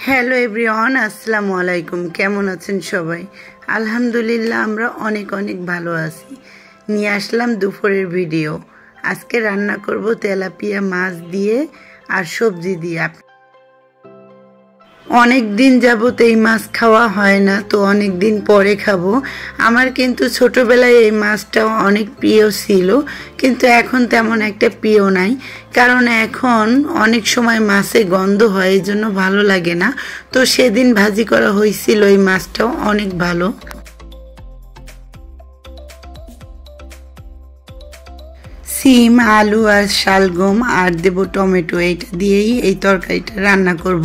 Hello everyone, আসসালামু আলাইকুম। কেমন আছেন সবাই? আলহামদুলিল্লাহ, আমরা অনেক অনেক ভালো আছি। নিয়ে আসলাম দুপুরের ভিডিও। আজকে রান্না করব তেলাপিয়া মাছ দিয়ে আর সবজি দিয়ে। অনেক দিন যাবত এই মাছ খাওয়া হয় না, তো অনেক দিন পরে খাবো। আমার কিন্তু ছোটবেলায় এই মাছটা অনেক প্রিয় ছিল, কিন্তু এখন তেমন একটা প্রিয় নাই, কারণ এখন অনেক সময় মাছে গন্ধ হয়, এই জন্য ভালো লাগে না। তো সেদিন ভাজি করা হয়েছিল, এই মাছটাও অনেক ভালো। সিম, আলু আর শালগম আর দেবো টমেটো, এইটা দিয়েই এই তরকারিটা রান্না করব।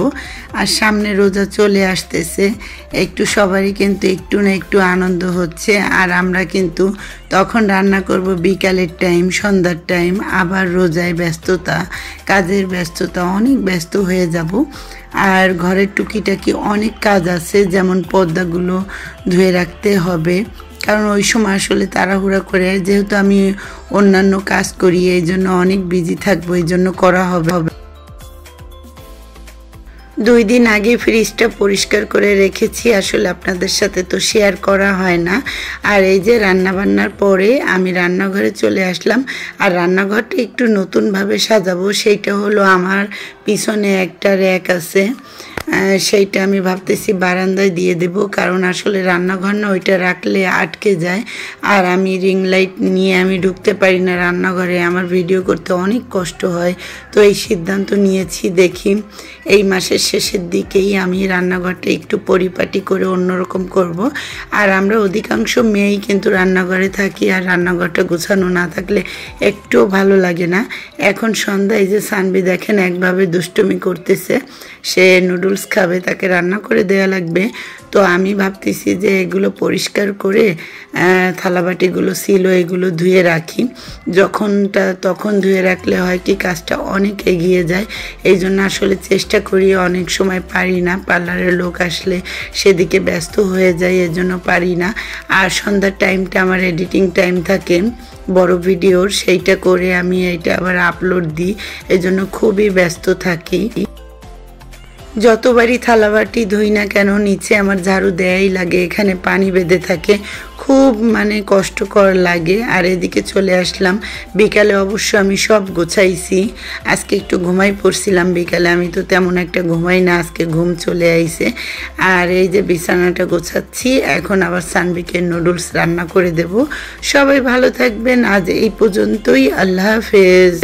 আর সামনে রোজা চলে আসতেছে, একটু সবারই কিন্তু একটু না একটু আনন্দ হচ্ছে। আর আমরা কিন্তু তখন রান্না করব বিকালের টাইম, সন্ধ্যার টাইম, আবার রোজায় ব্যস্ততা, কাজের ব্যস্ততা, অনেক ব্যস্ত হয়ে যাব। আর ঘরের টুকিটাকি অনেক কাজ আছে, যেমন পর্দাগুলো ধুয়ে রাখতে হবে, কারণ ওই সময় আসলে তাড়াহুড়া করে, যেহেতু আমি অন্যান্য কাজ করি, এই জন্য অনেক বিজি থাকবো, এই জন্য করা হবে। 2 দিন আগে ফ্রিজটা পরিষ্কার করে রেখেছি, আসলে আপনাদের সাথে তো শেয়ার করা হয় না। আর এই যে রান্নাবান্নার পরে আমি রান্নাঘরে চলে আসলাম। আর রান্নাঘরটা একটু নতুনভাবে সাজাবো, সেইটা হলো আমার পিছনে একটা র্যাক আছে, সেইটা আমি ভাবতেছি বারান্দায় দিয়ে দেব, কারণ আসলে রান্নাঘর না, ওইটা রাখলে আটকে যায়। আর আমি রিং লাইট নিয়ে আমি ঢুকতে পারি না রান্নাঘরে, আমার ভিডিও করতে অনেক কষ্ট হয়। তো এই সিদ্ধান্ত নিয়েছি, দেখি এই মাসের শেষের দিকেই আমি রান্নাঘরটা একটু পরিপাটি করে অন্যরকম করব। আর আমরা অধিকাংশ মেয়েই কিন্তু রান্নাঘরে থাকি, আর রান্নাঘরটা গোছানো না থাকলে একটুও ভালো লাগে না। এখন সন্ধ্যায় যে সানবি দেখেন একভাবে দুষ্টুমি করতেছে, সে নুডলস খাবে, তাকে রান্না করে দেওয়া লাগবে। তো আমি ভাবতেছি যে এগুলো পরিষ্কার করে থালাবাটিগুলো ছিল এগুলো ধুয়ে রাখি, তখন ধুয়ে রাখলে হয় কি কাজটা অনেক এগিয়ে যায়। এই জন্য আসলে চেষ্টা করি, অনেক সময় পারি না, পার্লারের লোক আসলে সেদিকে ব্যস্ত হয়ে যায়, এর জন্য পারি না। আর সন্ধ্যার টাইমটা আমার এডিটিং টাইম থাকে বড় ভিডিওর, সেইটা করে আমি এইটা আবার আপলোড দিই, এই জন্য খুবই ব্যস্ত থাকি। যতবারই থালাবাটি ধুই না কেন, নিচে আমার ঝাড়ু দেয়াই লাগে, এখানে পানি বেঁধে থাকে, খুব কষ্টকর লাগে। আর এদিকে চলে আসলাম বিকালে, অবশ্য আমি সব গোছাইছি, আজকে একটু ঘুমাই পড়ছিলাম বিকালে, আমি তো তেমন একটা ঘুমাই না, আজকে ঘুম চলে আইছে। আর এই যে বিছানাটা গোছাচ্ছি, এখন আবার সানবিকে নুডলস রান্না করে দেব। সবাই ভালো থাকবেন, আজ এই পর্যন্তই, আল্লাহ হাফেজ।